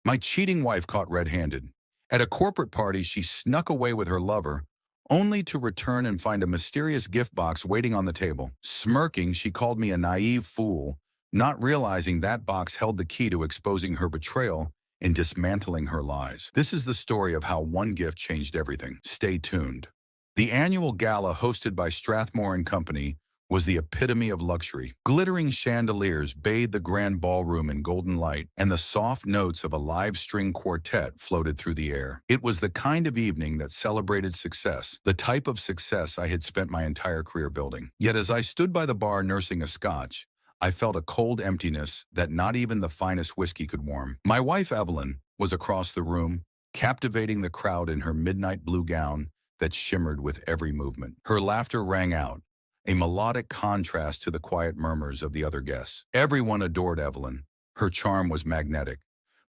My cheating wife caught red-handed. At a corporate party, she snuck away with her lover, only to return and find a mysterious gift box waiting on the table. Smirking, she called me a naive fool, not realizing that box held the key to exposing her betrayal and dismantling her lies. This is the story of how one gift changed everything. Stay tuned. The annual gala hosted by Strathmore and Company was the epitome of luxury. Glittering chandeliers bathed the grand ballroom in golden light, and the soft notes of a live string quartet floated through the air. It was the kind of evening that celebrated success, the type of success I had spent my entire career building. Yet as I stood by the bar nursing a scotch, I felt a cold emptiness that not even the finest whiskey could warm. My wife, Evelyn, was across the room, captivating the crowd in her midnight blue gown that shimmered with every movement. Her laughter rang out, a melodic contrast to the quiet murmurs of the other guests. Everyone adored Evelyn. Her charm was magnetic.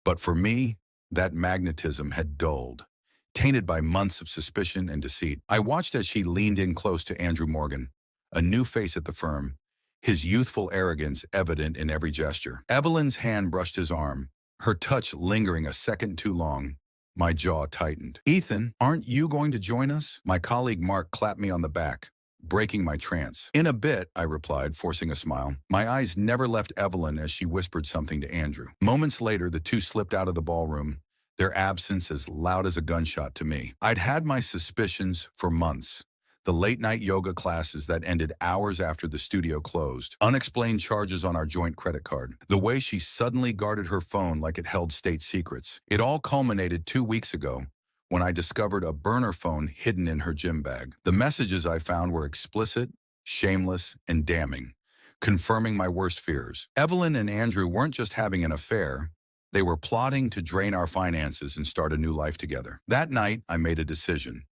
But for me, that magnetism had dulled, tainted by months of suspicion and deceit. I watched as she leaned in close to Andrew Morgan, a new face at the firm, his youthful arrogance evident in every gesture. Evelyn's hand brushed his arm, her touch lingering a second too long. My jaw tightened. "Ethan, aren't you going to join us?" My colleague Mark clapped me on the back, breaking my trance. "In a bit," I replied, forcing a smile. My eyes never left Evelyn as she whispered something to Andrew. Moments later, the two slipped out of the ballroom, their absence as loud as a gunshot to me. I'd had my suspicions for months. The late-night yoga classes that ended hours after the studio closed. Unexplained charges on our joint credit card. The way she suddenly guarded her phone like it held state secrets. It all culminated 2 weeks ago, when I discovered a burner phone hidden in her gym bag. The messages I found were explicit, shameless, and damning, confirming my worst fears. Evelyn and Andrew weren't just having an affair. They were plotting to drain our finances and start a new life together. That night, I made a decision.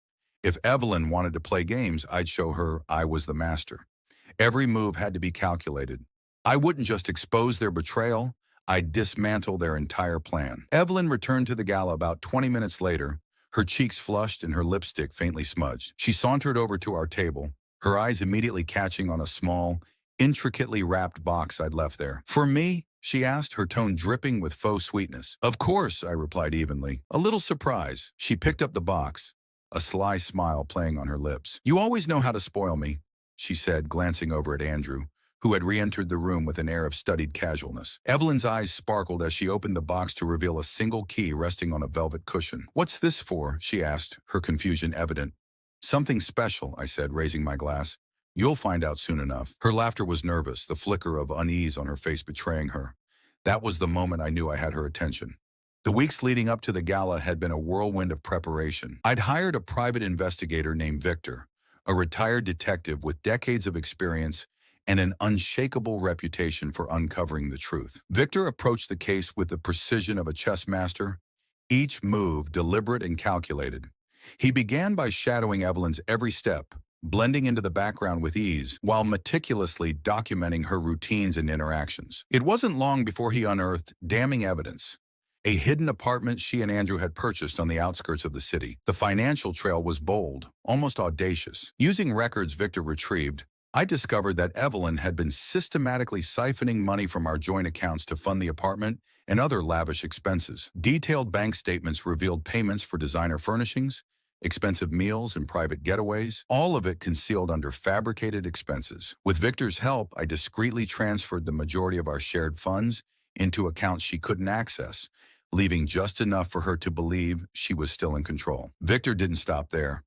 If Evelyn wanted to play games, I'd show her I was the master. Every move had to be calculated. I wouldn't just expose their betrayal, I'd dismantle their entire plan. Evelyn returned to the gala about 20 minutes later, her cheeks flushed and her lipstick faintly smudged. She sauntered over to our table, her eyes immediately catching on a small, intricately wrapped box I'd left there. "For me?" she asked, her tone dripping with faux sweetness. "Of course," I replied evenly, a little surprised. She picked up the box, a sly smile playing on her lips. "You always know how to spoil me," she said, glancing over at Andrew, who had re-entered the room with an air of studied casualness. Evelyn's eyes sparkled as she opened the box to reveal a single key resting on a velvet cushion. "What's this for?" she asked, her confusion evident. "Something special," I said, raising my glass. "You'll find out soon enough." Her laughter was nervous, the flicker of unease on her face betraying her. That was the moment I knew I had her attention. The weeks leading up to the gala had been a whirlwind of preparation. I'd hired a private investigator named Victor, a retired detective with decades of experience and an unshakable reputation for uncovering the truth. Victor approached the case with the precision of a chess master, each move deliberate and calculated. He began by shadowing Evelyn's every step, blending into the background with ease, while meticulously documenting her routines and interactions. It wasn't long before he unearthed damning evidence. A hidden apartment she and Andrew had purchased on the outskirts of the city. The financial trail was bold, almost audacious. Using records Victor retrieved, I discovered that Evelyn had been systematically siphoning money from our joint accounts to fund the apartment and other lavish expenses. Detailed bank statements revealed payments for designer furnishings, expensive meals, and private getaways, all of it concealed under fabricated expenses. With Victor's help, I discreetly transferred the majority of our shared funds into accounts she couldn't access, leaving just enough for her to believe she was still in control. Victor didn't stop there.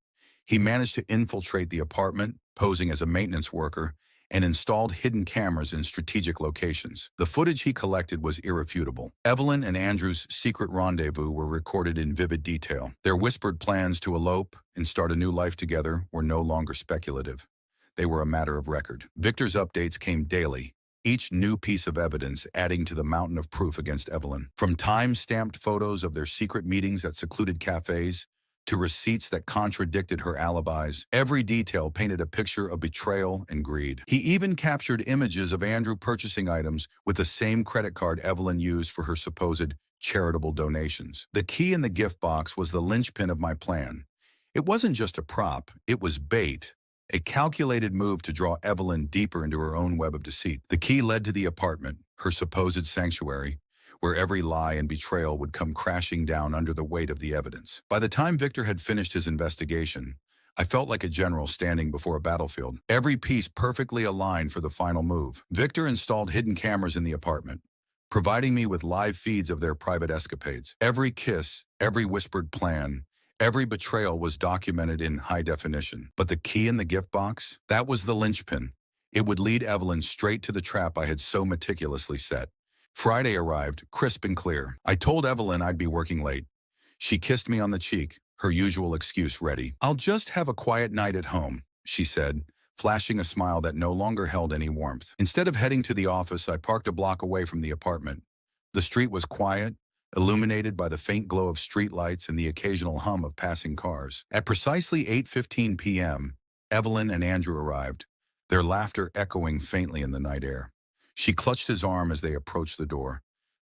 He managed to infiltrate the apartment, posing as a maintenance worker, and installed hidden cameras in strategic locations. The footage he collected was irrefutable. Evelyn and Andrew's secret rendezvous were recorded in vivid detail. Their whispered plans to elope and start a new life together were no longer speculative. They were a matter of record. Victor's updates came daily, each new piece of evidence adding to the mountain of proof against Evelyn. From time-stamped photos of their secret meetings at secluded cafes to receipts that contradicted her alibis, every detail painted a picture of betrayal and greed. He even captured images of Andrew purchasing items with the same credit card Evelyn used for her supposed charitable donations. The key in the gift box was the linchpin of my plan. It wasn't just a prop, it was bait. A calculated move to draw Evelyn deeper into her own web of deceit. The key led to the apartment, her supposed sanctuary, where every lie and betrayal would come crashing down under the weight of the evidence. By the time Victor had finished his investigation, I felt like a general standing before a battlefield, every piece perfectly aligned for the final move. Victor installed hidden cameras in the apartment, providing me with live feeds of their private escapades. Every kiss, every whispered plan, every betrayal was documented in high definition. But the key in the gift box? That was the linchpin. It would lead Evelyn straight to the trap I had so meticulously set. Friday arrived, crisp and clear. I told Evelyn I'd be working late. She kissed me on the cheek, her usual excuse ready. "I'll just have a quiet night at home," she said, flashing a smile that no longer held any warmth. Instead of heading to the office, I parked a block away from the apartment. The street was quiet, illuminated by the faint glow of streetlights and the occasional hum of passing cars. At precisely 8:15 p.m., Evelyn and Andrew arrived, their laughter echoing faintly in the night air. She clutched his arm as they approached the door,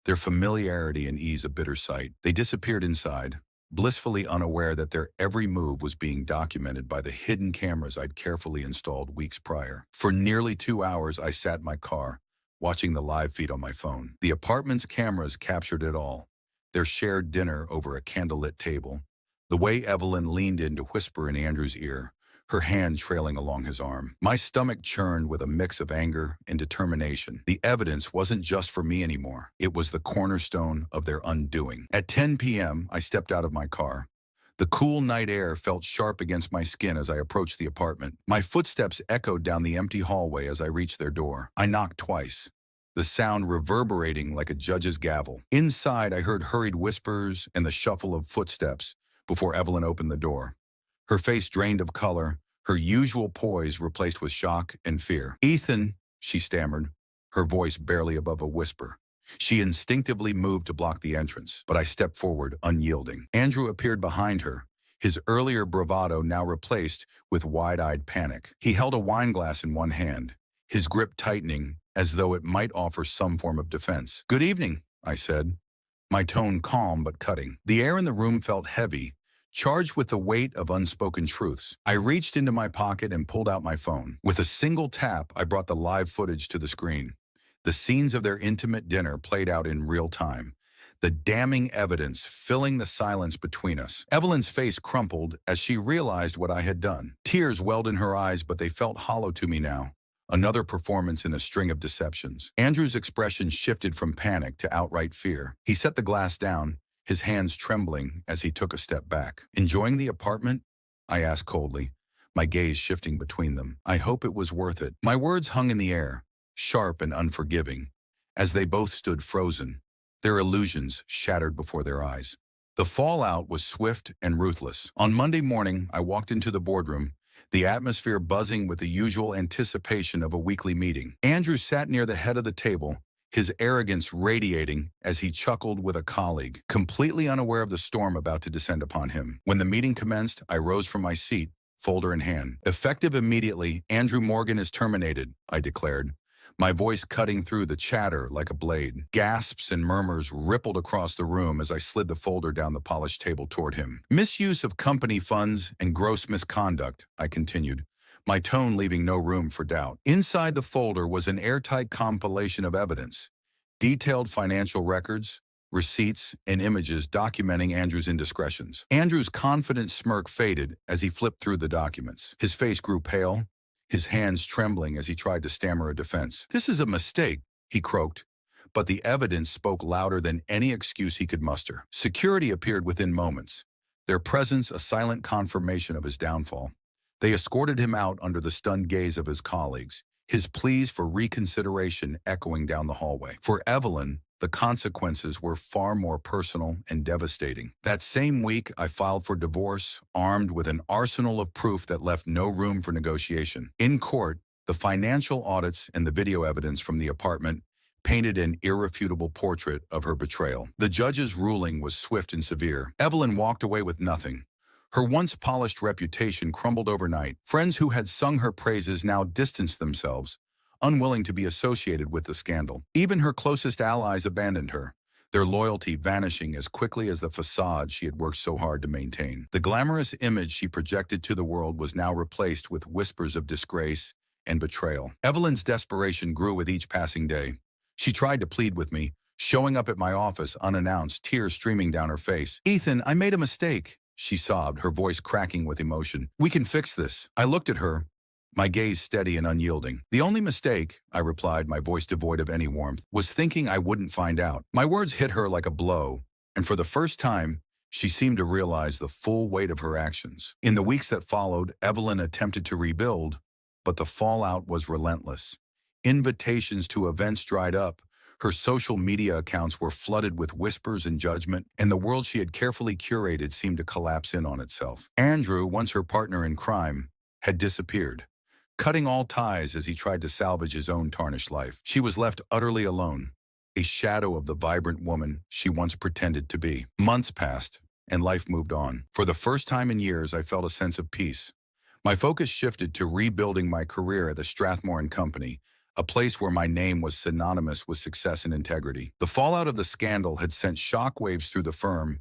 their familiarity and ease a bitter sight. They disappeared inside, blissfully unaware that their every move was being documented by the hidden cameras I'd carefully installed weeks prior. For nearly 2 hours, I sat in my car, watching the live feed on my phone. The apartment's cameras captured it all. Their shared dinner over a candlelit table, the way Evelyn leaned in to whisper in Andrew's ear, her hand trailing along his arm. My stomach churned with a mix of anger and determination. The evidence wasn't just for me anymore. It was the cornerstone of their undoing. At 10 p.m., I stepped out of my car. The cool night air felt sharp against my skin as I approached the apartment. My footsteps echoed down the empty hallway as I reached their door. I knocked twice, the sound reverberating like a judge's gavel. Inside, I heard hurried whispers and the shuffle of footsteps before Evelyn opened the door. Her face drained of color, her usual poise replaced with shock and fear. "Ethan," she stammered, her voice barely above a whisper. She instinctively moved to block the entrance, but I stepped forward, unyielding. Andrew appeared behind her, his earlier bravado now replaced with wide-eyed panic. He held a wine glass in one hand, his grip tightening as though it might offer some form of defense. "Good evening," I said, my tone calm but cutting. The air in the room felt heavy, charged with the weight of unspoken truths. I reached into my pocket and pulled out my phone. With a single tap, I brought the live footage to the screen. The scenes of their intimate dinner played out in real time, the damning evidence filling the silence between us. Evelyn's face crumpled as she realized what I had done. Tears welled in her eyes, but they felt hollow to me now. Another performance in a string of deceptions. Andrew's expression shifted from panic to outright fear. He set the glass down, his hands trembling as he took a step back. "Enjoying the apartment?" I asked coldly, my gaze shifting between them. "I hope it was worth it." My words hung in the air, sharp and unforgiving, as they both stood frozen, their illusions shattered before their eyes. The fallout was swift and ruthless. On Monday morning, I walked into the boardroom, the atmosphere buzzing with the usual anticipation of a weekly meeting. Andrew sat near the head of the table, his arrogance radiating as he chuckled with a colleague, completely unaware of the storm about to descend upon him. When the meeting commenced, I rose from my seat, folder in hand. "Effective immediately, Andrew Morgan is terminated," I declared, my voice cutting through the chatter like a blade. Gasps and murmurs rippled across the room as I slid the folder down the polished table toward him. "Misuse of company funds and gross misconduct," I continued, my tone leaving no room for doubt. Inside the folder was an airtight compilation of evidence, detailed financial records, receipts, and images documenting Andrew's indiscretions. Andrew's confident smirk faded as he flipped through the documents. His face grew pale, his hands trembling as he tried to stammer a defense. "This is a mistake," he croaked, but the evidence spoke louder than any excuse he could muster. Security appeared within moments, their presence a silent confirmation of his downfall. They escorted him out under the stunned gaze of his colleagues, his pleas for reconsideration echoing down the hallway. For Evelyn, the consequences were far more personal and devastating. That same week, I filed for divorce, armed with an arsenal of proof that left no room for negotiation. In court, the financial audits and the video evidence from the apartment painted an irrefutable portrait of her betrayal. The judge's ruling was swift and severe. Evelyn walked away with nothing. Her once polished reputation crumbled overnight. Friends who had sung her praises now distanced themselves, unwilling to be associated with the scandal. Even her closest allies abandoned her, their loyalty vanishing as quickly as the facade she had worked so hard to maintain. The glamorous image she projected to the world was now replaced with whispers of disgrace and betrayal. Evelyn's desperation grew with each passing day. She tried to plead with me, showing up at my office unannounced, tears streaming down her face. "Ethan, I made a mistake," she sobbed, her voice cracking with emotion. "We can fix this." I looked at her, my gaze steady and unyielding. "The only mistake," I replied, my voice devoid of any warmth, "was thinking I wouldn't find out." My words hit her like a blow, and for the first time, she seemed to realize the full weight of her actions. In the weeks that followed, Evelyn attempted to rebuild, but the fallout was relentless. Invitations to events dried up, her social media accounts were flooded with whispers and judgment, and the world she had carefully curated seemed to collapse in on itself. Andrew, once her partner in crime, had disappeared, cutting all ties as he tried to salvage his own tarnished life. She was left utterly alone, a shadow of the vibrant woman she once pretended to be. Months passed, and life moved on. For the first time in years, I felt a sense of peace. My focus shifted to rebuilding my career at the Strathmore and Company, a place where my name was synonymous with success and integrity. The fallout of the scandal had sent shockwaves through the firm,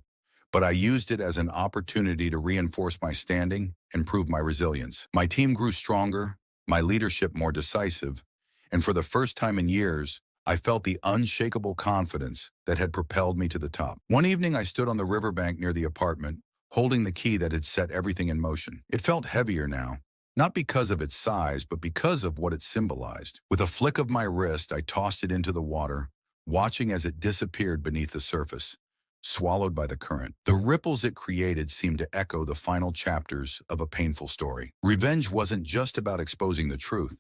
but I used it as an opportunity to reinforce my standing and prove my resilience. My team grew stronger, my leadership more decisive, and for the first time in years, I felt the unshakable confidence that had propelled me to the top. One evening, I stood on the riverbank near the apartment, holding the key that had set everything in motion. It felt heavier now, not because of its size, but because of what it symbolized. With a flick of my wrist, I tossed it into the water, watching as it disappeared beneath the surface, swallowed by the current. The ripples it created seemed to echo the final chapters of a painful story. Revenge wasn't just about exposing the truth.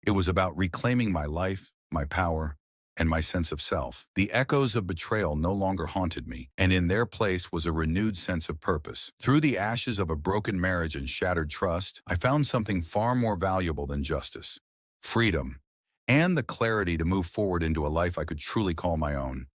It was about reclaiming my life, my power, and my sense of self. The echoes of betrayal no longer haunted me, and in their place was a renewed sense of purpose. Through the ashes of a broken marriage and shattered trust, I found something far more valuable than justice: freedom, and the clarity to move forward into a life I could truly call my own.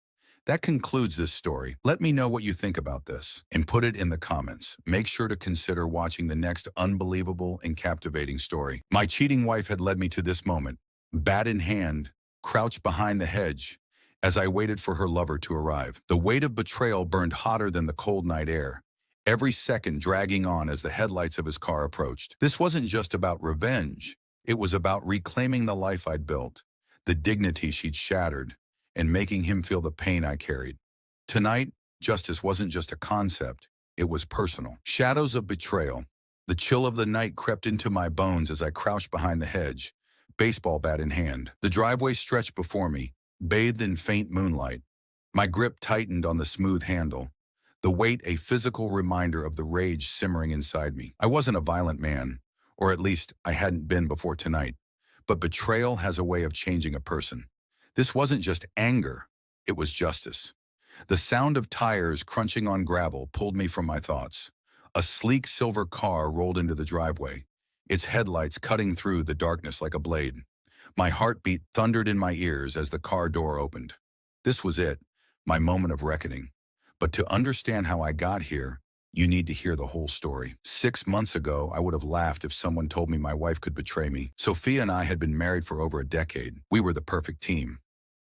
That concludes this story. Let me know what you think about this, and put it in the comments. Make sure to consider watching the next unbelievable and captivating story. My cheating wife had led me to this moment, bat in hand, crouched behind the hedge, as I waited for her lover to arrive. The weight of betrayal burned hotter than the cold night air, every second dragging on as the headlights of his car approached. This wasn't just about revenge. It was about reclaiming the life I'd built, the dignity she'd shattered, and making him feel the pain I carried. Tonight, justice wasn't just a concept, it was personal. Shadows of betrayal. The chill of the night crept into my bones as I crouched behind the hedge, baseball bat in hand. The driveway stretched before me, bathed in faint moonlight. My grip tightened on the smooth handle, the weight a physical reminder of the rage simmering inside me. I wasn't a violent man, or at least I hadn't been before tonight, but betrayal has a way of changing a person. This wasn't just anger, it was justice. The sound of tires crunching on gravel pulled me from my thoughts. A sleek silver car rolled into the driveway, its headlights cutting through the darkness like a blade. My heartbeat thundered in my ears as the car door opened. This was it, my moment of reckoning. But to understand how I got here, you need to hear the whole story. 6 months ago, I would have laughed if someone told me my wife could betray me. Sophia and I had been married for over a decade. We were the perfect team.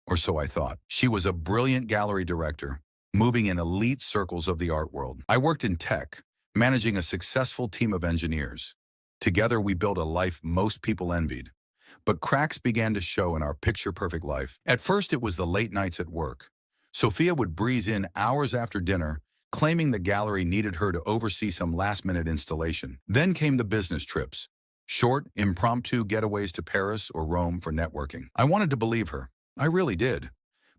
Or so I thought. She was a brilliant gallery director, moving in elite circles of the art world. I worked in tech, managing a successful team of engineers. Together, we built a life most people envied. But cracks began to show in our picture-perfect life. At first, it was the late nights at work. Sophia would breeze in hours after dinner, claiming the gallery needed her to oversee some last-minute installation. Then came the business trips, short, impromptu getaways to Paris or Rome for networking. I wanted to believe her. I really did.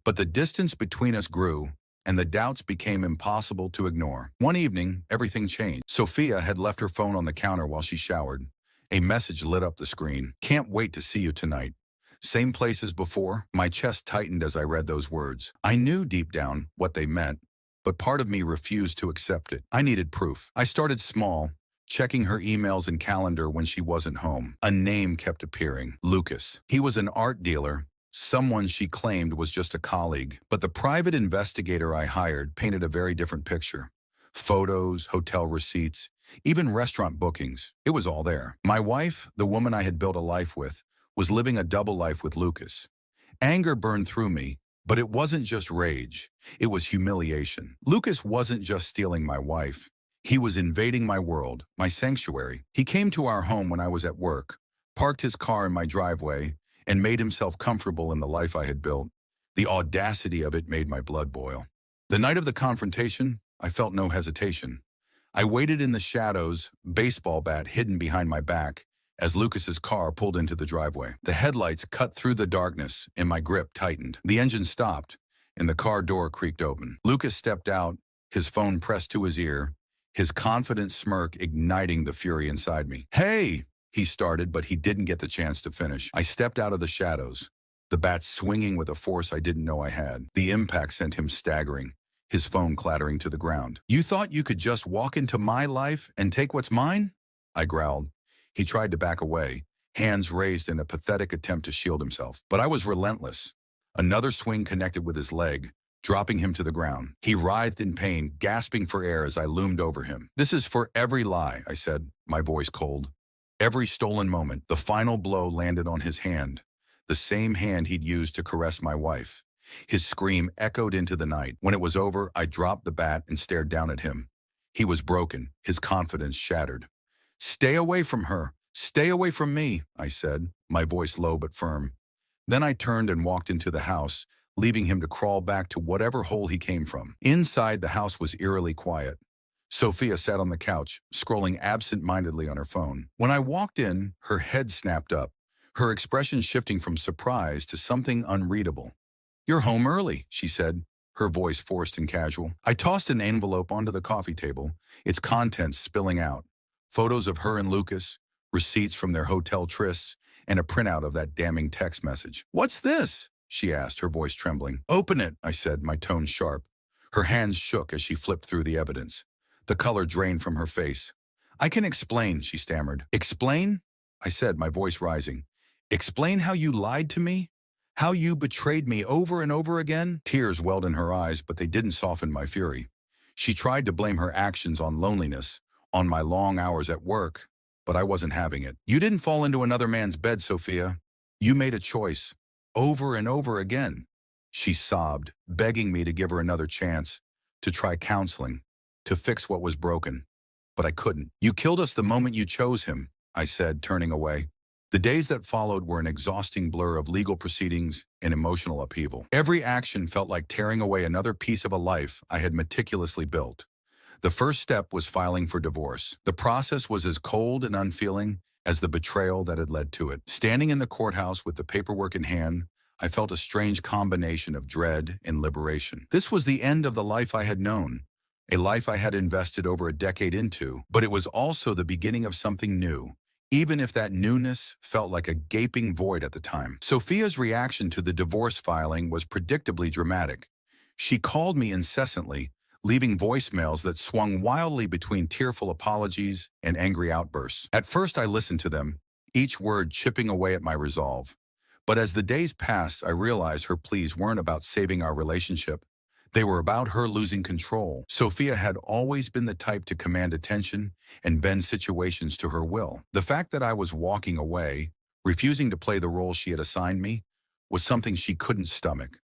But the distance between us grew, and the doubts became impossible to ignore. One evening, everything changed. Sophia had left her phone on the counter while she showered. A message lit up the screen. "Can't wait to see you tonight." Same place as before? My chest tightened as I read those words. I knew deep down what they meant, but part of me refused to accept it. I needed proof. I started small, checking her emails and calendar when she wasn't home. A name kept appearing: Lucas. He was an art dealer, someone she claimed was just a colleague. But the private investigator I hired painted a very different picture. Photos, hotel receipts, even restaurant bookings. It was all there. My wife, the woman I had built a life with, was living a double life with Lucas. Anger burned through me, but it wasn't just rage. It was humiliation. Lucas wasn't just stealing my wife. He was invading my world, my sanctuary. He came to our home when I was at work, parked his car in my driveway, and made himself comfortable in the life I had built. The audacity of it made my blood boil. The night of the confrontation, I felt no hesitation. I waited in the shadows, baseball bat hidden behind my back, as Lucas's car pulled into the driveway. The headlights cut through the darkness, and my grip tightened. The engine stopped, and the car door creaked open. Lucas stepped out, his phone pressed to his ear, his confident smirk igniting the fury inside me. "Hey!" he started, but he didn't get the chance to finish. I stepped out of the shadows, the bat swinging with a force I didn't know I had. The impact sent him staggering, his phone clattering to the ground. "You thought you could just walk into my life and take what's mine?" I growled. He tried to back away, hands raised in a pathetic attempt to shield himself. But I was relentless. Another swing connected with his leg, dropping him to the ground. He writhed in pain, gasping for air as I loomed over him. "This is for every lie," I said, my voice cold. Every stolen moment. The final blow landed on his hand, the same hand he'd used to caress my wife. His scream echoed into the night. When it was over, I dropped the bat and stared down at him. He was broken, his confidence shattered. "Stay away from her. Stay away from me," I said, my voice low but firm. Then I turned and walked into the house, leaving him to crawl back to whatever hole he came from. Inside, the house was eerily quiet. Sophia sat on the couch, scrolling absent-mindedly on her phone. When I walked in, her head snapped up, her expression shifting from surprise to something unreadable. "You're home early," she said, her voice forced and casual. I tossed an envelope onto the coffee table, its contents spilling out. Photos of her and Lucas, receipts from their hotel trysts, and a printout of that damning text message. "What's this?" she asked, her voice trembling. "Open it," I said, my tone sharp. Her hands shook as she flipped through the evidence. The color drained from her face. "I can explain," she stammered. "Explain?" I said, my voice rising. "Explain how you lied to me? How you betrayed me over and over again?" Tears welled in her eyes, but they didn't soften my fury. She tried to blame her actions on loneliness, on my long hours at work, but I wasn't having it. "You didn't fall into another man's bed, Sophia. You made a choice, over and over again." She sobbed, begging me to give her another chance, to try counseling, to fix what was broken. But I couldn't. "You killed us the moment you chose him," I said, turning away. The days that followed were an exhausting blur of legal proceedings and emotional upheaval. Every action felt like tearing away another piece of a life I had meticulously built. The first step was filing for divorce. The process was as cold and unfeeling as the betrayal that had led to it. Standing in the courthouse with the paperwork in hand, I felt a strange combination of dread and liberation. This was the end of the life I had known, a life I had invested over a decade into, but it was also the beginning of something new, even if that newness felt like a gaping void at the time. Sophia's reaction to the divorce filing was predictably dramatic. She called me incessantly, leaving voicemails that swung wildly between tearful apologies and angry outbursts. At first I listened to them, each word chipping away at my resolve. But as the days passed, I realized her pleas weren't about saving our relationship. They were about her losing control. Sophia had always been the type to command attention and bend situations to her will. The fact that I was walking away, refusing to play the role she had assigned me, was something she couldn't stomach.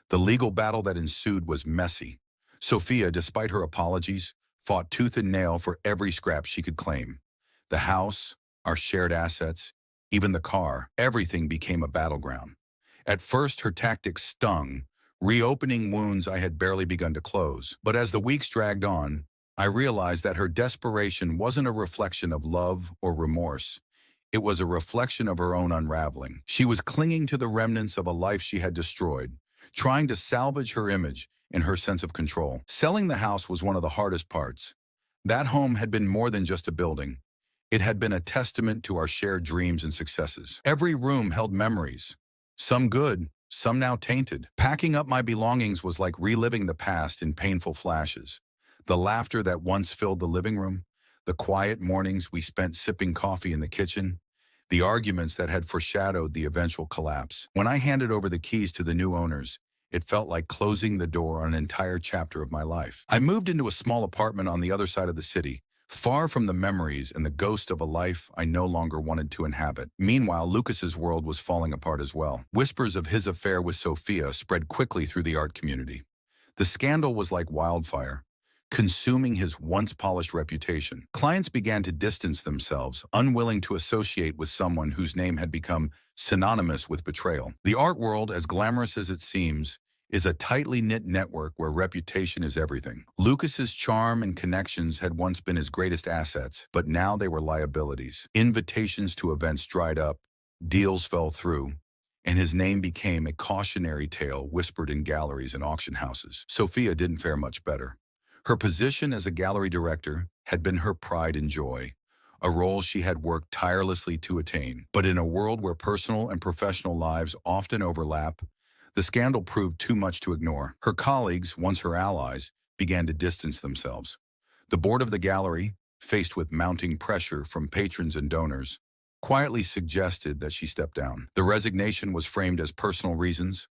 The legal battle that ensued was messy. Sophia, despite her apologies, fought tooth and nail for every scrap she could claim. The house, our shared assets, even the car, everything became a battleground. At first, her tactics stung, reopening wounds I had barely begun to close. But as the weeks dragged on, I realized that her desperation wasn't a reflection of love or remorse. It was a reflection of her own unraveling. She was clinging to the remnants of a life she had destroyed, trying to salvage her image and her sense of control. Selling the house was one of the hardest parts. That home had been more than just a building. It had been a testament to our shared dreams and successes. Every room held memories, some good, some now tainted. Packing up my belongings was like reliving the past in painful flashes. The laughter that once filled the living room, the quiet mornings we spent sipping coffee in the kitchen, the arguments that had foreshadowed the eventual collapse. When I handed over the keys to the new owners, it felt like closing the door on an entire chapter of my life. I moved into a small apartment on the other side of the city, far from the memories and the ghost of a life I no longer wanted to inhabit. Meanwhile, Lucas's world was falling apart as well. Whispers of his affair with Sophia spread quickly through the art community. The scandal was like wildfire, consuming his once polished reputation. Clients began to distance themselves, unwilling to associate with someone whose name had become synonymous with betrayal. The art world, as glamorous as it seems, is a tightly knit network where reputation is everything. Lucas's charm and connections had once been his greatest assets, but now they were liabilities. Invitations to events dried up, deals fell through, and his name became a cautionary tale whispered in galleries and auction houses. Sophia didn't fare much better. Her position as a gallery director had been her pride and joy, a role she had worked tirelessly to attain. But in a world where personal and professional lives often overlap, the scandal proved too much to ignore. Her colleagues, once her allies, began to distance themselves. The board of the gallery, faced with mounting pressure from patrons and donors, quietly suggested that she step down. The resignation was framed as personal reasons,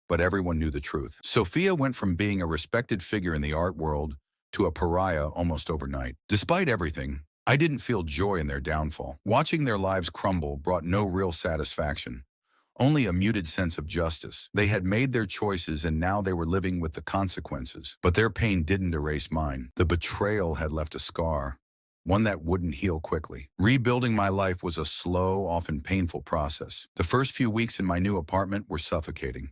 but everyone knew the truth. Sophia went from being a respected figure in the art world to a pariah almost overnight. Despite everything, I didn't feel joy in their downfall. Watching their lives crumble brought no real satisfaction, only a muted sense of justice. They had made their choices and now they were living with the consequences. But their pain didn't erase mine. The betrayal had left a scar, one that wouldn't heal quickly. Rebuilding my life was a slow, often painful process. The first few weeks in my new apartment were suffocating.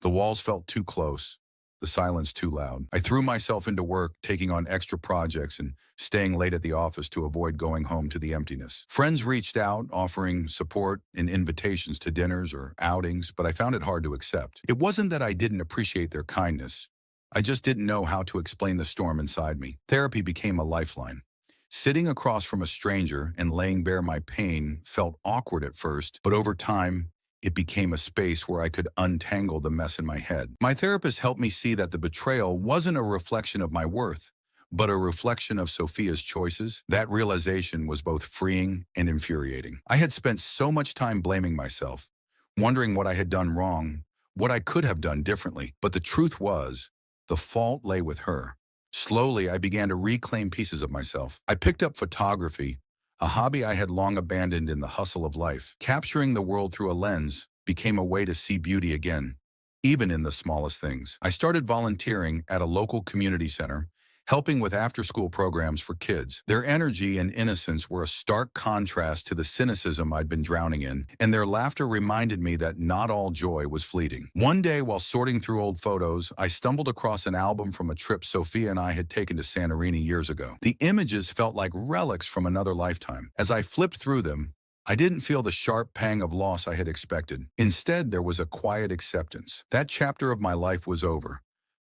The walls felt too close, the silence too loud. I threw myself into work, taking on extra projects and staying late at the office to avoid going home to the emptiness. Friends reached out, offering support and invitations to dinners or outings, but I found it hard to accept. It wasn't that I didn't appreciate their kindness. I just didn't know how to explain the storm inside me. Therapy became a lifeline. Sitting across from a stranger and laying bare my pain felt awkward at first, but over time, it became a space where I could untangle the mess in my head. My therapist helped me see that the betrayal wasn't a reflection of my worth, but a reflection of Sophia's choices. That realization was both freeing and infuriating. I had spent so much time blaming myself, wondering what I had done wrong, what I could have done differently. But the truth was, the fault lay with her. Slowly, I began to reclaim pieces of myself. I picked up photography, a hobby I had long abandoned in the hustle of life. Capturing the world through a lens became a way to see beauty again, even in the smallest things. I started volunteering at a local community center, helping with after-school programs for kids. Their energy and innocence were a stark contrast to the cynicism I'd been drowning in, and their laughter reminded me that not all joy was fleeting. One day, while sorting through old photos, I stumbled across an album from a trip Sophia and I had taken to Santorini years ago. The images felt like relics from another lifetime. As I flipped through them, I didn't feel the sharp pang of loss I had expected. Instead, there was a quiet acceptance. That chapter of my life was over.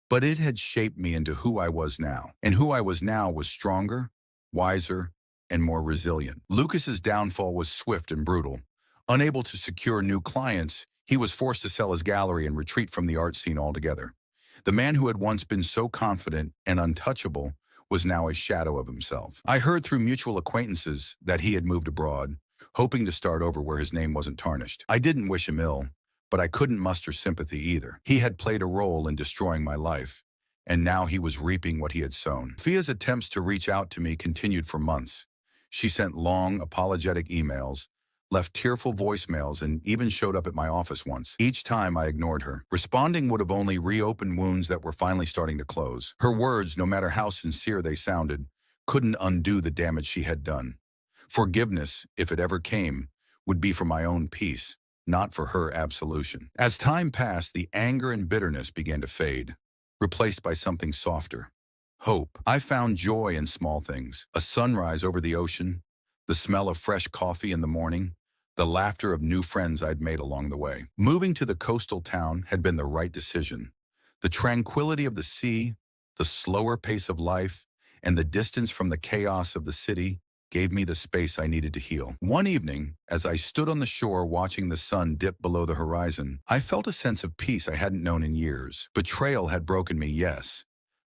But it had shaped me into who I was now. And who I was now was stronger, wiser, and more resilient. Lucas's downfall was swift and brutal. Unable to secure new clients, he was forced to sell his gallery and retreat from the art scene altogether. The man who had once been so confident and untouchable was now a shadow of himself. I heard through mutual acquaintances that he had moved abroad, hoping to start over where his name wasn't tarnished. I didn't wish him ill, but I couldn't muster sympathy either. He had played a role in destroying my life, and now he was reaping what he had sown. Sophia's attempts to reach out to me continued for months. She sent long, apologetic emails, left tearful voicemails, and even showed up at my office once. Each time I ignored her. Responding would have only reopened wounds that were finally starting to close. Her words, no matter how sincere they sounded, couldn't undo the damage she had done. Forgiveness, if it ever came, would be for my own peace, not for her absolution. As time passed, the anger and bitterness began to fade, replaced by something softer. Hope. I found joy in small things. A sunrise over the ocean, the smell of fresh coffee in the morning, the laughter of new friends I'd made along the way. Moving to the coastal town had been the right decision. The tranquility of the sea, the slower pace of life, and the distance from the chaos of the city gave me the space I needed to heal. One evening, as I stood on the shore watching the sun dip below the horizon, I felt a sense of peace I hadn't known in years. Betrayal had broken me, yes,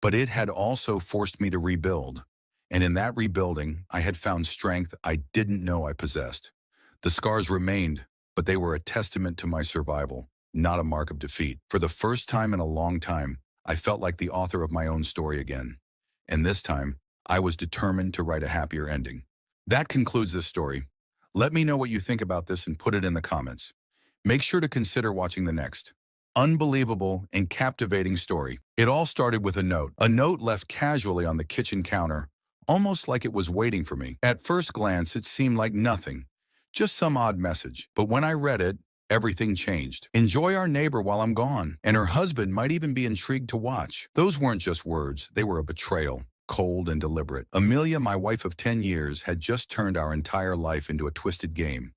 but it had also forced me to rebuild. And in that rebuilding, I had found strength I didn't know I possessed. The scars remained, but they were a testament to my survival, not a mark of defeat. For the first time in a long time, I felt like the author of my own story again. And this time, I was determined to write a happier ending. That concludes this story. Let me know what you think about this and put it in the comments. Make sure to consider watching the next unbelievable and captivating story. It all started with a note left casually on the kitchen counter, almost like it was waiting for me. At first glance, it seemed like nothing, just some odd message. But when I read it, Everything changed. Enjoy our neighbor while I'm gone. And her husband might even be intrigued to watch. Those weren't just words, they were a betrayal. Cold and deliberate. Amelia, my wife of 10 years, had just turned our entire life into a twisted game.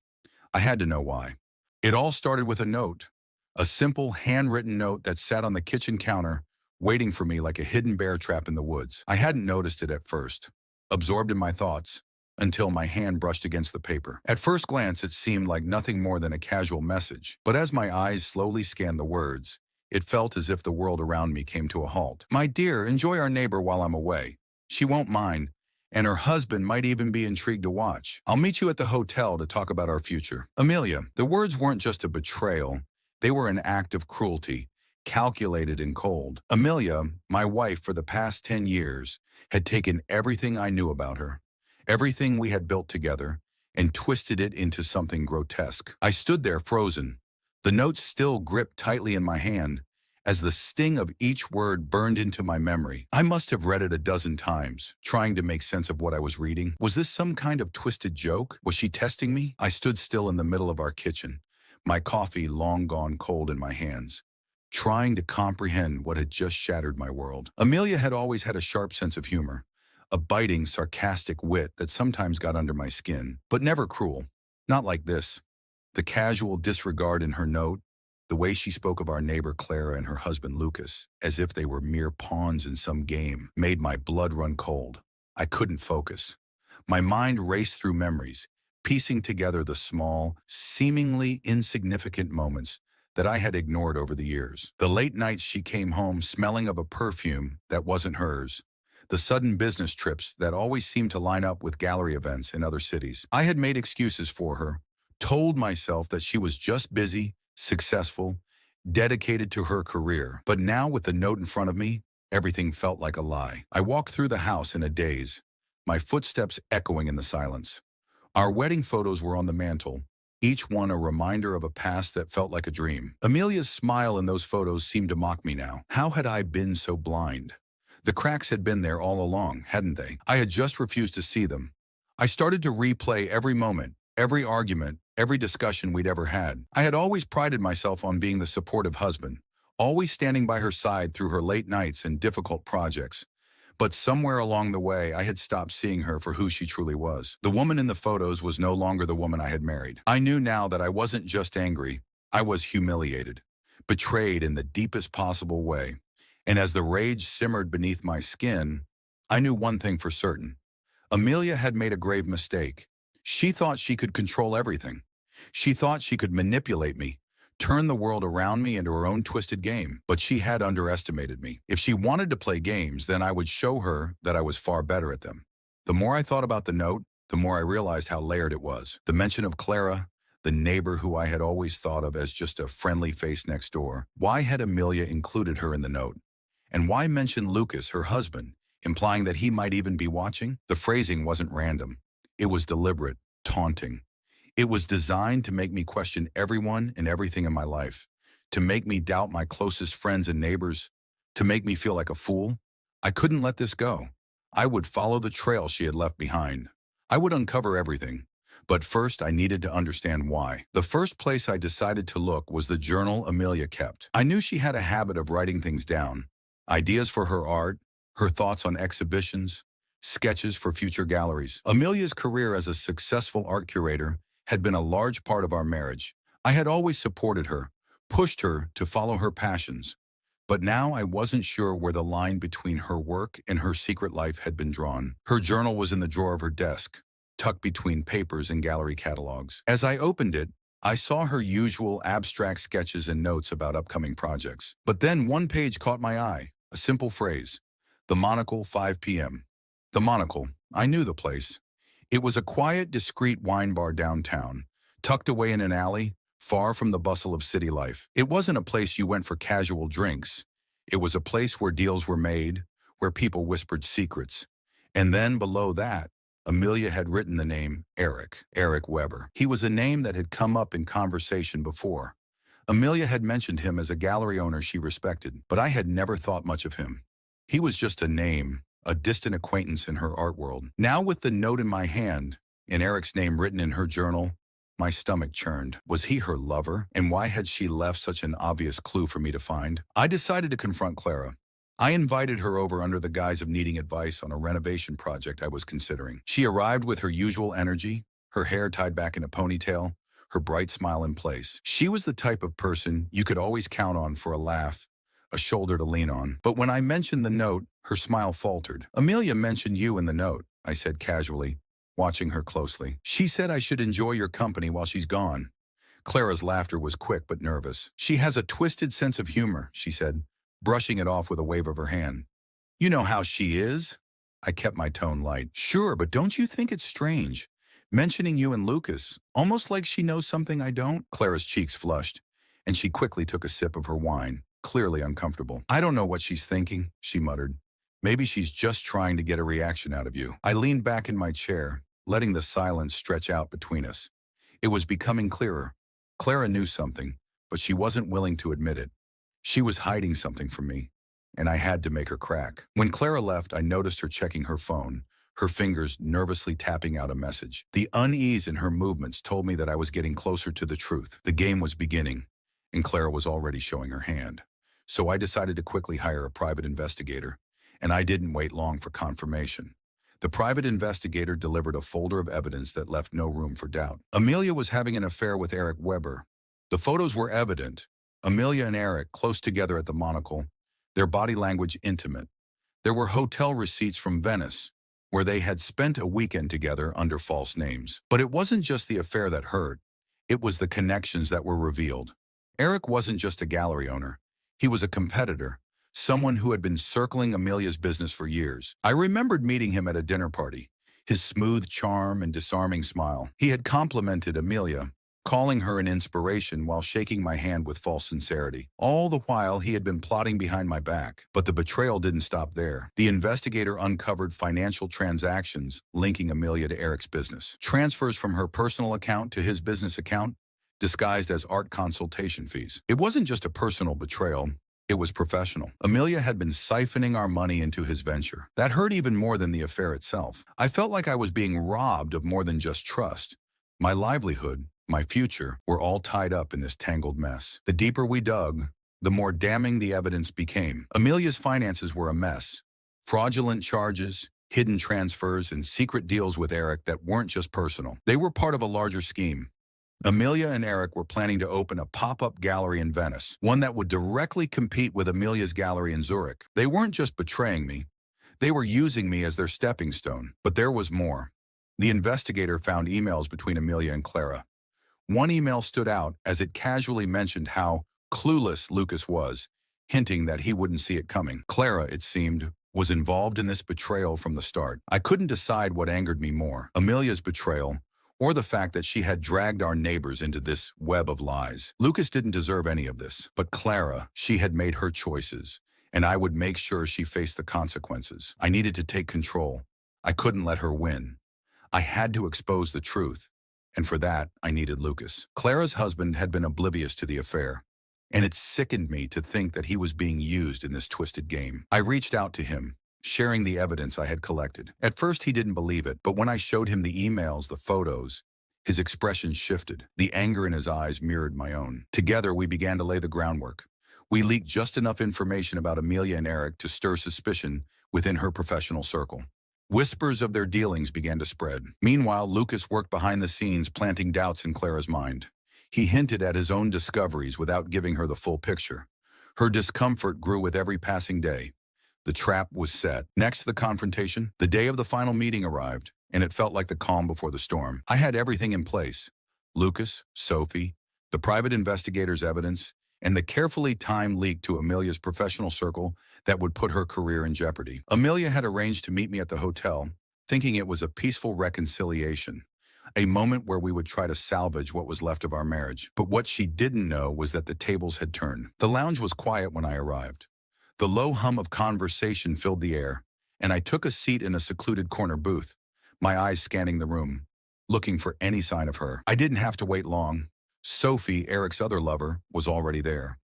I had to know why. It all started with a note. A simple, handwritten note that sat on the kitchen counter, waiting for me like a hidden bear trap in the woods. I hadn't noticed it at first, absorbed in my thoughts, until my hand brushed against the paper. At first glance, it seemed like nothing more than a casual message, but as my eyes slowly scanned the words, it felt as if the world around me came to a halt. My dear, enjoy our neighbor while I'm away. She won't mind, and her husband might even be intrigued to watch. I'll meet you at the hotel to talk about our future. Amelia, the words weren't just a betrayal, they were an act of cruelty, calculated and cold. Amelia, my wife for the past 10 years, had taken everything I knew about her, everything we had built together, and twisted it into something grotesque. I stood there frozen, the note still gripped tightly in my hand, as the sting of each word burned into my memory. I must have read it a dozen times, trying to make sense of what I was reading. Was this some kind of twisted joke? Was she testing me? I stood still in the middle of our kitchen, my coffee long gone cold in my hands, trying to comprehend what had just shattered my world. Amelia had always had a sharp sense of humor, a biting, sarcastic wit that sometimes got under my skin, but never cruel. Not like this. The casual disregard in her note, the way she spoke of our neighbor Clara and her husband Lucas, as if they were mere pawns in some game, made my blood run cold. I couldn't focus. My mind raced through memories, piecing together the small, seemingly insignificant moments that I had ignored over the years. The late nights she came home smelling of a perfume that wasn't hers. The sudden business trips that always seemed to line up with gallery events in other cities. I had made excuses for her, told myself that she was just busy, successful, dedicated to her career. But now with the note in front of me, everything felt like a lie. I walked through the house in a daze, my footsteps echoing in the silence. Our wedding photos were on the mantel, each one a reminder of a past that felt like a dream. Amelia's smile in those photos seemed to mock me now. How had I been so blind? The cracks had been there all along, hadn't they? I had just refused to see them. I started to replay every moment, every argument, every discussion we'd ever had. I had always prided myself on being the supportive husband, always standing by her side through her late nights and difficult projects. But somewhere along the way, I had stopped seeing her for who she truly was. The woman in the photos was no longer the woman I had married. I knew now that I wasn't just angry, I was humiliated, betrayed in the deepest possible way. And as the rage simmered beneath my skin, I knew one thing for certain. Amelia had made a grave mistake. She thought she could control everything. She thought she could manipulate me, turn the world around me into her own twisted game. But she had underestimated me. If she wanted to play games, then I would show her that I was far better at them. The more I thought about the note, the more I realized how layered it was. The mention of Clara, the neighbor who I had always thought of as just a friendly face next door. Why had Amelia included her in the note? And why mention Lucas, her husband, implying that he might even be watching? The phrasing wasn't random. It was deliberate, taunting. It was designed to make me question everyone and everything in my life, to make me doubt my closest friends and neighbors, to make me feel like a fool. I couldn't let this go. I would follow the trail she had left behind. I would uncover everything. But first, I needed to understand why. The first place I decided to look was the journal Amelia kept. I knew she had a habit of writing things down, ideas for her art, her thoughts on exhibitions, sketches for future galleries. Amelia's career as a successful art curator had been a large part of our marriage. I had always supported her, pushed her to follow her passions. But now I wasn't sure where the line between her work and her secret life had been drawn. Her journal was in the drawer of her desk, tucked between papers and gallery catalogs. As I opened it, I saw her usual abstract sketches and notes about upcoming projects. But then one page caught my eye, a simple phrase, "The Monocle, 5 p.m." The Monocle. I knew the place. It was a quiet, discreet wine bar downtown, tucked away in an alley, far from the bustle of city life. It wasn't a place you went for casual drinks. It was a place where deals were made, where people whispered secrets. And then below that, Amelia had written the name Eric Weber. He was a name that had come up in conversation before. Amelia had mentioned him as a gallery owner she respected, but I had never thought much of him. He was just a name, a distant acquaintance in her art world. Now with the note in my hand, and Eric's name written in her journal, My stomach churned. Was he her lover? And why had she left such an obvious clue for me to find? I decided to confront Clara. I invited her over under the guise of needing advice on a renovation project I was considering. She arrived with her usual energy, her hair tied back in a ponytail, her bright smile in place. She was the type of person you could always count on for a laugh, a shoulder to lean on. But when I mentioned the note, her smile faltered. "Amelia mentioned you in the note," I said casually, watching her closely. "She said I should enjoy your company while she's gone." Clara's laughter was quick but nervous. "She has a twisted sense of humor," she said, brushing it off with a wave of her hand. "You know how she is?" I kept my tone light. "Sure, but don't you think it's strange? Mentioning you and Lucas, almost like she knows something I don't?" Clara's cheeks flushed, and she quickly took a sip of her wine, clearly uncomfortable. "I don't know what she's thinking," she muttered. "Maybe she's just trying to get a reaction out of you." I leaned back in my chair, letting the silence stretch out between us. It was becoming clearer. Clara knew something, but she wasn't willing to admit it. She was hiding something from me, and I had to make her crack. When Clara left, I noticed her checking her phone, her fingers nervously tapping out a message. The unease in her movements told me that I was getting closer to the truth. The game was beginning, and Clara was already showing her hand. So I decided to quickly hire a private investigator, and I didn't wait long for confirmation. The private investigator delivered a folder of evidence that left no room for doubt. Amelia was having an affair with Eric Weber. The photos were evident. Amelia and Eric close together at the monocle, their body language intimate. There were hotel receipts from Venice, where they had spent a weekend together under false names. But it wasn't just the affair that hurt. It was the connections that were revealed. Eric wasn't just a gallery owner. He was a competitor, someone who had been circling Amelia's business for years. I remembered meeting him at a dinner party, his smooth charm and disarming smile. He had complimented Amelia, calling her an inspiration while shaking my hand with false sincerity. All the while, he had been plotting behind my back. But the betrayal didn't stop there. The investigator uncovered financial transactions linking Amelia to Eric's business. Transfers from her personal account to his business account, disguised as art consultation fees. It wasn't just a personal betrayal. It was professional. Amelia had been siphoning our money into his venture. That hurt even more than the affair itself. I felt like I was being robbed of more than just trust. My livelihood, my future, were all tied up in this tangled mess. The deeper we dug, the more damning the evidence became. Amelia's finances were a mess. Fraudulent charges, hidden transfers, and secret deals with Eric that weren't just personal. They were part of a larger scheme. Amelia and Eric were planning to open a pop-up gallery in Venice, one that would directly compete with Amelia's gallery in Zurich. They weren't just betraying me. They were using me as their stepping stone. But there was more. The investigator found emails between Amelia and Clara. One email stood out as it casually mentioned how clueless Lucas was, hinting that he wouldn't see it coming. Clara, it seemed, was involved in this betrayal from the start. I couldn't decide what angered me more, Amelia's betrayal, or the fact that she had dragged our neighbors into this web of lies. Lucas didn't deserve any of this, but Clara, she had made her choices, and I would make sure she faced the consequences. I needed to take control. I couldn't let her win. I had to expose the truth, and for that, I needed Lucas. Clara's husband had been oblivious to the affair, and it sickened me to think that he was being used in this twisted game. I reached out to him, sharing the evidence I had collected. At first, he didn't believe it, but when I showed him the emails, the photos, his expression shifted. The anger in his eyes mirrored my own. Together, we began to lay the groundwork. We leaked just enough information about Amelia and Eric to stir suspicion within her professional circle. Whispers of their dealings began to spread. Meanwhile, Lucas worked behind the scenes, planting doubts in Clara's mind. He hinted at his own discoveries without giving her the full picture. Her discomfort grew with every passing day. The trap was set. Next to the confrontation, the day of the final meeting arrived, and it felt like the calm before the storm. I had everything in place. Lucas, Sophie, the private investigator's evidence, and the carefully timed leak to Amelia's professional circle that would put her career in jeopardy. Amelia had arranged to meet me at the hotel, thinking it was a peaceful reconciliation, a moment where we would try to salvage what was left of our marriage. But what she didn't know was that the tables had turned. The lounge was quiet when I arrived. The low hum of conversation filled the air, and I took a seat in a secluded corner booth, my eyes scanning the room, looking for any sign of her. I didn't have to wait long. Sophie, Eric's other lover, was already there.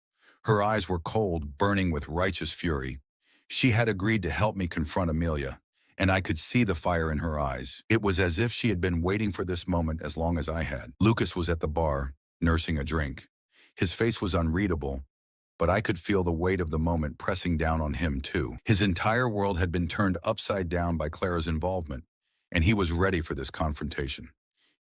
Her eyes were cold, burning with righteous fury. She had agreed to help me confront Amelia, and I could see the fire in her eyes. It was as if she had been waiting for this moment as long as I had. Lucas was at the bar, nursing a drink. His face was unreadable, but I could feel the weight of the moment pressing down on him too. His entire world had been turned upside down by Clara's involvement, and he was ready for this confrontation.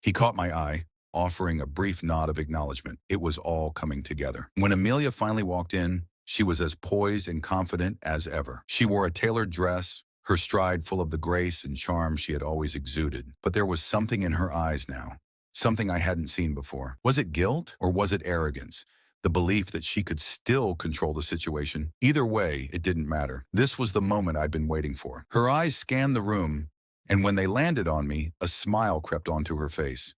He caught my eye, offering a brief nod of acknowledgement. It was all coming together. When Amelia finally walked in, she was as poised and confident as ever. She wore a tailored dress, her stride full of the grace and charm she had always exuded. But there was something in her eyes now, something I hadn't seen before. Was it guilt or was it arrogance? The belief that she could still control the situation. Either way, it didn't matter. This was the moment I'd been waiting for. Her eyes scanned the room, and when they landed on me, a smile crept onto her face.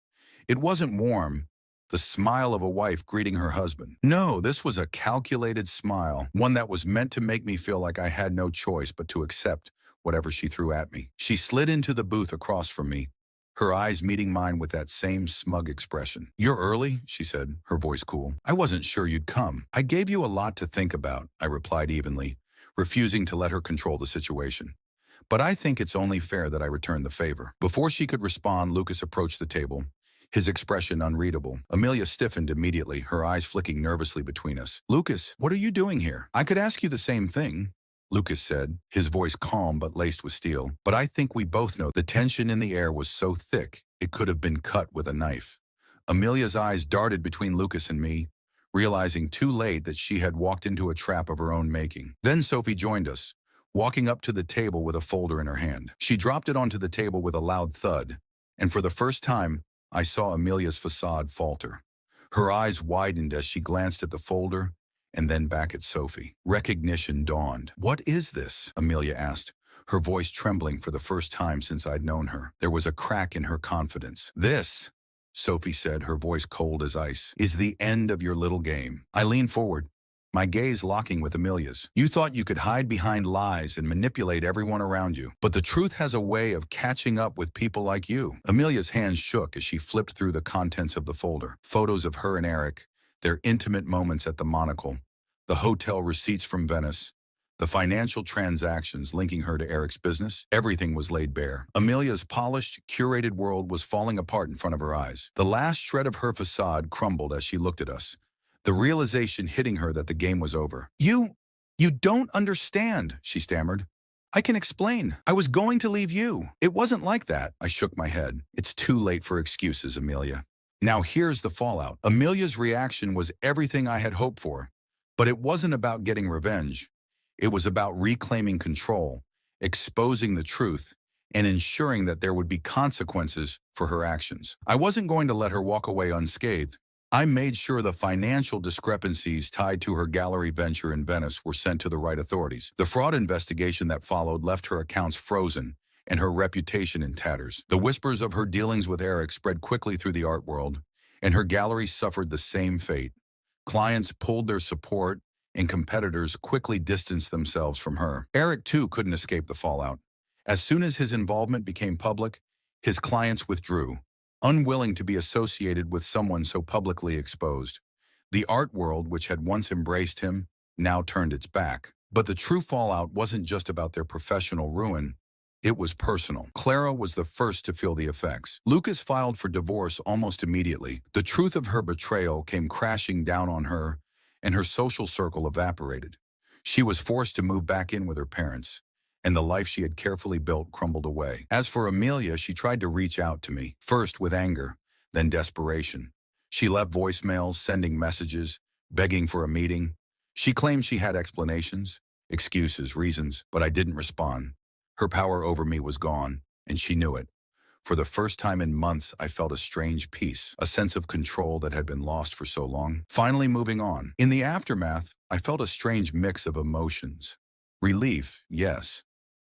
It wasn't warm, the smile of a wife greeting her husband. No, this was a calculated smile, one that was meant to make me feel like I had no choice but to accept whatever she threw at me. She slid into the booth across from me, her eyes meeting mine with that same smug expression. "You're early," she said, her voice cool. "I wasn't sure you'd come." "I gave you a lot to think about," I replied evenly, refusing to let her control the situation. "But I think it's only fair that I return the favor." Before she could respond, Lucas approached the table, his expression unreadable. Amelia stiffened immediately, her eyes flicking nervously between us. "Lucas, what are you doing here?" "I could ask you the same thing," Lucas said, his voice calm but laced with steel. "But I think we both know the tension in the air was so thick it could have been cut with a knife." Amelia's eyes darted between Lucas and me, realizing too late that she had walked into a trap of her own making. Then Sophie joined us, walking up to the table with a folder in her hand. She dropped it onto the table with a loud thud, and for the first time, I saw Amelia's facade falter. Her eyes widened as she glanced at the folder and then back at Sophie. Recognition dawned. "What is this?" Amelia asked, her voice trembling for the first time since I'd known her. There was a crack in her confidence. "This," Sophie said, her voice cold as ice, "is the end of your little game." I leaned forward, my gaze locking with Amelia's. "You thought you could hide behind lies and manipulate everyone around you, but the truth has a way of catching up with people like you." Amelia's hands shook as she flipped through the contents of the folder. Photos of her and Eric, their intimate moments at the Monocle, the hotel receipts from Venice, the financial transactions linking her to Eric's business. Everything was laid bare. Amelia's polished, curated world was falling apart in front of her eyes. The last shred of her facade crumbled as she looked at us, the realization hitting her that the game was over. You don't understand," she stammered. "I can explain. I was going to leave you. It wasn't like that." I shook my head. "It's too late for excuses, Amelia. Now here's the fallout." Amelia's reaction was everything I had hoped for, but it wasn't about getting revenge. It was about reclaiming control, exposing the truth, and ensuring that there would be consequences for her actions. I wasn't going to let her walk away unscathed. I made sure the financial discrepancies tied to her gallery venture in Venice were sent to the right authorities. The fraud investigation that followed left her accounts frozen and her reputation in tatters. The whispers of her dealings with Eric spread quickly through the art world, and her gallery suffered the same fate. Clients pulled their support, and competitors quickly distanced themselves from her. Eric, too, couldn't escape the fallout. As soon as his involvement became public, his clients withdrew, unwilling to be associated with someone so publicly exposed. The art world, which had once embraced him, now turned its back. But the true fallout wasn't just about their professional ruin. It was personal. Clara was the first to feel the effects. Lucas filed for divorce almost immediately. The truth of her betrayal came crashing down on her, and her social circle evaporated. She was forced to move back in with her parents, and the life she had carefully built crumbled away. As for Amelia, she tried to reach out to me, first with anger, then desperation. She left voicemails, sending messages, begging for a meeting. She claimed she had explanations, excuses, reasons, but I didn't respond. Her power over me was gone, and she knew it. For the first time in months, I felt a strange peace, a sense of control that had been lost for so long. Finally moving on. In the aftermath, I felt a strange mix of emotions. Relief, yes,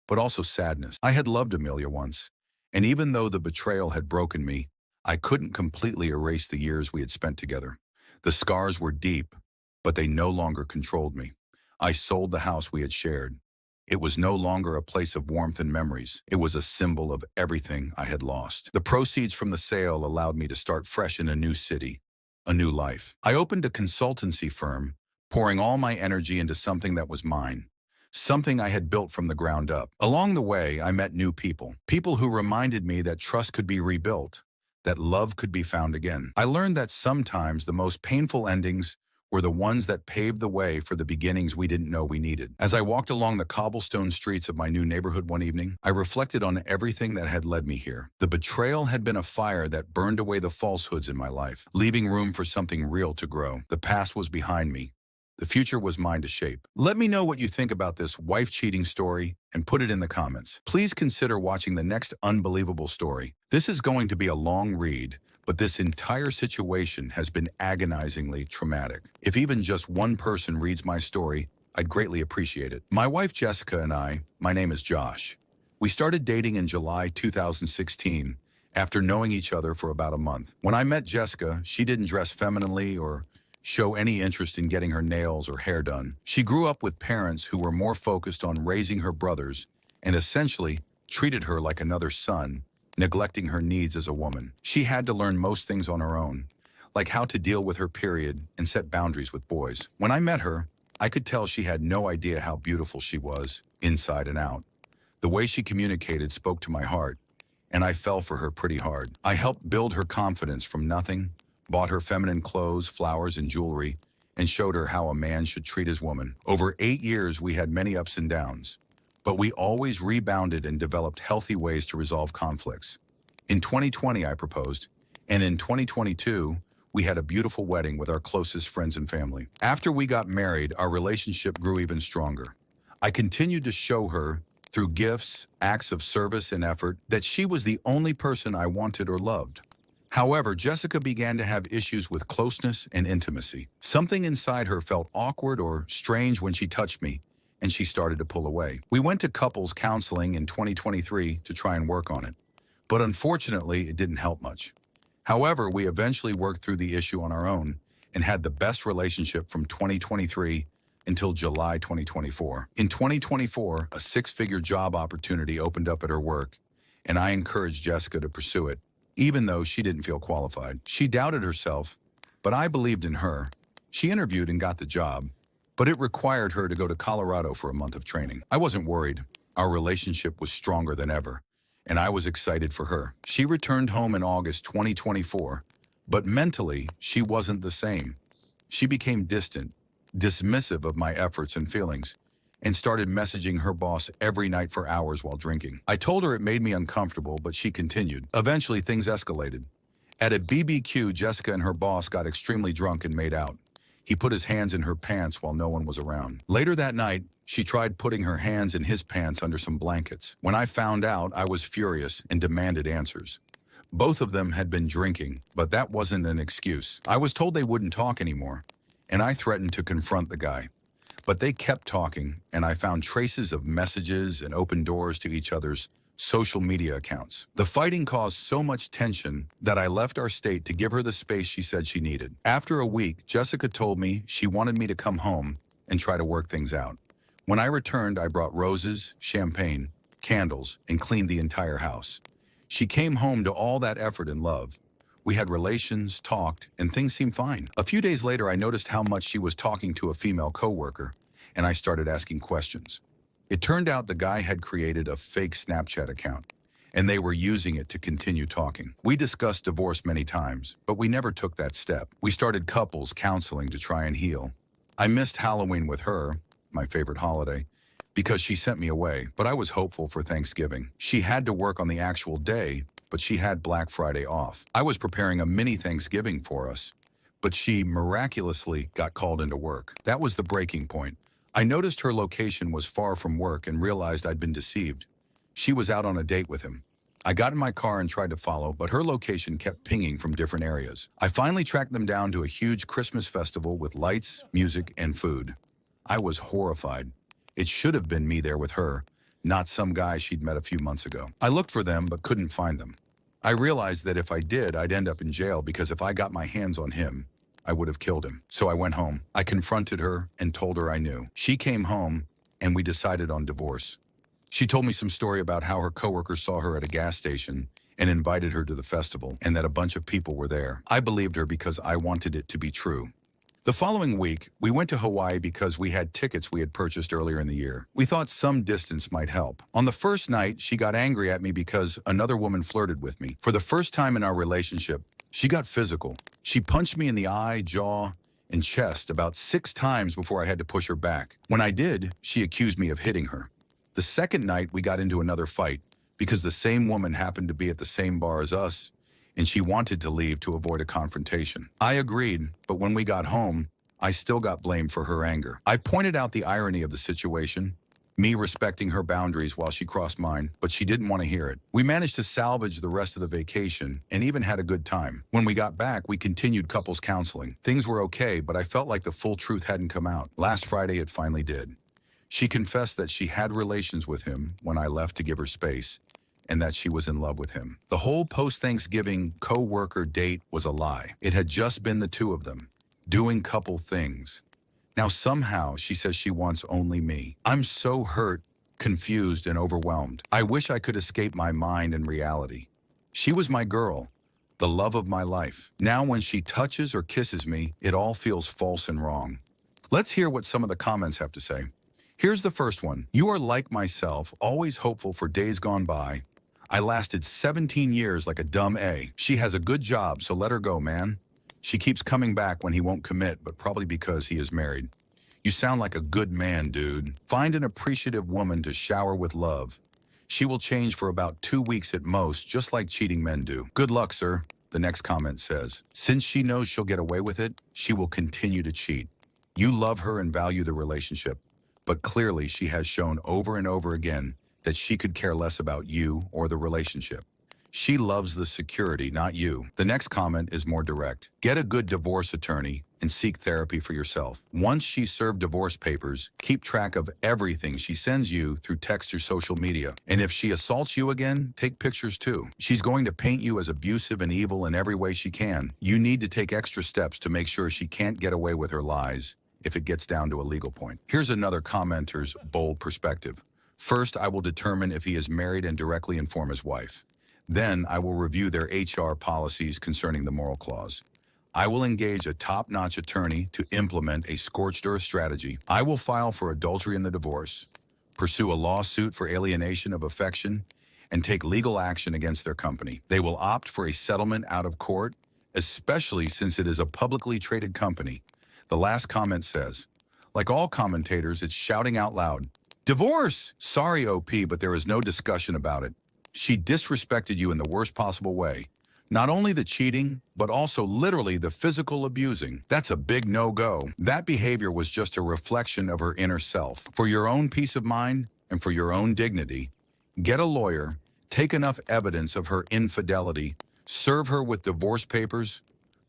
but also sadness. I had loved Amelia once, and even though the betrayal had broken me, I couldn't completely erase the years we had spent together. The scars were deep, but they no longer controlled me. I sold the house we had shared. It was no longer a place of warmth and memories. It was a symbol of everything I had lost. The proceeds from the sale allowed me to start fresh in a new city, a new life. I opened a consultancy firm, pouring all my energy into something that was mine, something I had built from the ground up. Along the way, I met new people, people who reminded me that trust could be rebuilt, that love could be found again. I learned that sometimes the most painful endings were the ones that paved the way for the beginnings we didn't know we needed. As I walked along the cobblestone streets of my new neighborhood one evening, I reflected on everything that had led me here. The betrayal had been a fire that burned away the falsehoods in my life, leaving room for something real to grow. The past was behind me. The future was mine to shape. Let me know what you think about this wife cheating story and put it in the comments. Please consider watching the next unbelievable story. This is going to be a long read, but this entire situation has been agonizingly traumatic. If even just one person reads my story, I'd greatly appreciate it. My wife Jessica and my name is Josh. We started dating in July 2016 after knowing each other for about a month. When I met Jessica, she didn't dress femininely or show any interest in getting her nails or hair done. She grew up with parents who were more focused on raising her brothers and essentially treated her like another son, neglecting her needs as a woman. She had to learn most things on her own, like how to deal with her period and set boundaries with boys. When I met her, I could tell she had no idea how beautiful she was, inside and out. The way she communicated spoke to my heart, and I fell for her pretty hard. I helped build her confidence from nothing, bought her feminine clothes, flowers, and jewelry, and showed her how a man should treat his woman. Over 8 years, we had many ups and downs, but we always rebounded and developed healthy ways to resolve conflicts. In 2020, I proposed, and in 2022, we had a beautiful wedding with our closest friends and family. After we got married, our relationship grew even stronger. I continued to show her, through gifts, acts of service, and effort, that she was the only person I wanted or loved. However, Jessica began to have issues with closeness and intimacy. Something inside her felt awkward or strange when she touched me, and she started to pull away. We went to couples counseling in 2023 to try and work on it, but unfortunately, it didn't help much. However, we eventually worked through the issue on our own and had the best relationship from 2023 until July 2024. In 2024, a six-figure job opportunity opened up at her work, and I encouraged Jessica to pursue it, even though she didn't feel qualified. She doubted herself, but I believed in her. She interviewed and got the job, but it required her to go to Colorado for a month of training. I wasn't worried. Our relationship was stronger than ever, and I was excited for her. She returned home in August 2024, but mentally, she wasn't the same. She became distant, dismissive of my efforts and feelings, and started messaging her boss every night for hours while drinking. I told her it made me uncomfortable, but she continued. Eventually, things escalated. At a BBQ, Jessica and her boss got extremely drunk and made out. He put his hands in her pants while no one was around. Later that night, she tried putting her hands in his pants under some blankets. When I found out, I was furious and demanded answers. Both of them had been drinking, but that wasn't an excuse. I was told they wouldn't talk anymore, and I threatened to confront the guy. But they kept talking, and I found traces of messages and open doors to each other's social media accounts. The fighting caused so much tension that I left our state to give her the space she said she needed. After a week, Jessica told me she wanted me to come home and try to work things out. When I returned, I brought roses, champagne, candles, and cleaned the entire house. She came home to all that effort and love. We had relations, talked, and things seemed fine. A few days later, I noticed how much she was talking to a female coworker, and I started asking questions. It turned out the guy had created a fake Snapchat account, and they were using it to continue talking. We discussed divorce many times, but we never took that step. We started couples counseling to try and heal. I missed Halloween with her, my favorite holiday, because she sent me away, but I was hopeful for Thanksgiving. She had to work on the actual day, but she had Black Friday off. I was preparing a mini Thanksgiving for us, but she miraculously got called into work. That was the breaking point. I noticed her location was far from work and realized I'd been deceived. She was out on a date with him. I got in my car and tried to follow, but her location kept pinging from different areas. I finally tracked them down to a huge Christmas festival with lights, music, and food. I was horrified. It should have been me there with her, not some guy she'd met a few months ago. I looked for them, but couldn't find them. I realized that if I did, I'd end up in jail because if I got my hands on him, I would have killed him. So I went home. I confronted her and told her I knew. She came home, and we decided on divorce. She told me some story about how her coworkers saw her at a gas station and invited her to the festival, and that a bunch of people were there. I believed her because I wanted it to be true. The following week, we went to Hawaii because we had tickets we had purchased earlier in the year. We thought some distance might help. On the first night, she got angry at me because another woman flirted with me. For the first time in our relationship, she got physical. She punched me in the eye, jaw, and chest about 6 times before I had to push her back. When I did, she accused me of hitting her. The second night, we got into another fight because the same woman happened to be at the same bar as us, and she wanted to leave to avoid a confrontation. I agreed, but when we got home, I still got blamed for her anger. I pointed out the irony of the situation, me respecting her boundaries while she crossed mine, but she didn't want to hear it. We managed to salvage the rest of the vacation and even had a good time. When we got back, we continued couples counseling. Things were okay, but I felt like the full truth hadn't come out. Last Friday, it finally did. She confessed that she had relations with him when I left to give her space, and that she was in love with him. The whole post-Thanksgiving co-worker date was a lie. It had just been the two of them, doing couple things. Now somehow she says she wants only me. I'm so hurt, confused, and overwhelmed. I wish I could escape my mind and reality. She was my girl, the love of my life. Now when she touches or kisses me, it all feels false and wrong. Let's hear what some of the comments have to say. Here's the first one. You are like myself, always hopeful for days gone by. I lasted 17 years like a dumb A. She has a good job, so let her go, man. She keeps coming back when he won't commit, but probably because he is married. You sound like a good man, dude. Find an appreciative woman to shower with love. She will change for about 2 weeks at most, just like cheating men do. Good luck, sir. The next comment says, since she knows she'll get away with it, she will continue to cheat. You love her and value the relationship, but clearly she has shown over and over again that she could care less about you or the relationship. She loves the security, not you. The next comment is more direct. Get a good divorce attorney and seek therapy for yourself. Once she's served divorce papers, keep track of everything she sends you through text or social media. And if she assaults you again, take pictures too. She's going to paint you as abusive and evil in every way she can. You need to take extra steps to make sure she can't get away with her lies if it gets down to a legal point. Here's another commenter's bold perspective. First, I will determine if he is married and directly inform his wife. Then, I will review their HR policies concerning the moral clause. I will engage a top-notch attorney to implement a scorched earth strategy. I will file for adultery in the divorce, pursue a lawsuit for alienation of affection, and take legal action against their company. They will opt for a settlement out of court, especially since it is a publicly traded company. The last comment says, like all commentators, it's shouting out loud, divorce! Sorry, OP, but there is no discussion about it. She disrespected you in the worst possible way. Not only the cheating, but also literally the physical abusing. That's a big no-go. That behavior was just a reflection of her inner self. For your own peace of mind and for your own dignity, get a lawyer, take enough evidence of her infidelity, serve her with divorce papers,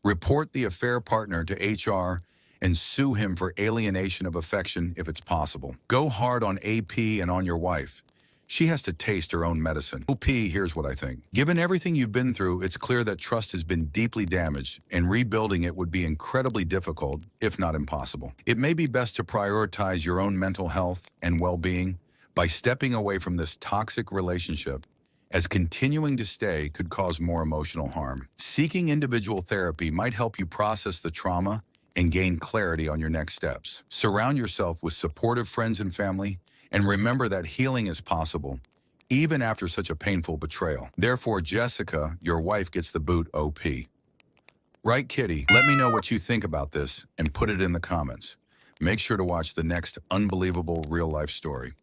report the affair partner to HR, and sue him for alienation of affection if it's possible. Go hard on AP and on your wife. She has to taste her own medicine. OP, here's what I think. Given everything you've been through, it's clear that trust has been deeply damaged, and rebuilding it would be incredibly difficult, if not impossible. It may be best to prioritize your own mental health and well-being by stepping away from this toxic relationship, as continuing to stay could cause more emotional harm. Seeking individual therapy might help you process the trauma and gain clarity on your next steps. Surround yourself with supportive friends and family, and remember that healing is possible, even after such a painful betrayal. Therefore, Jessica, your wife, gets the boot, OP. Right, Kitty? Let me know what you think about this and put it in the comments. Make sure to watch the next unbelievable real-life story.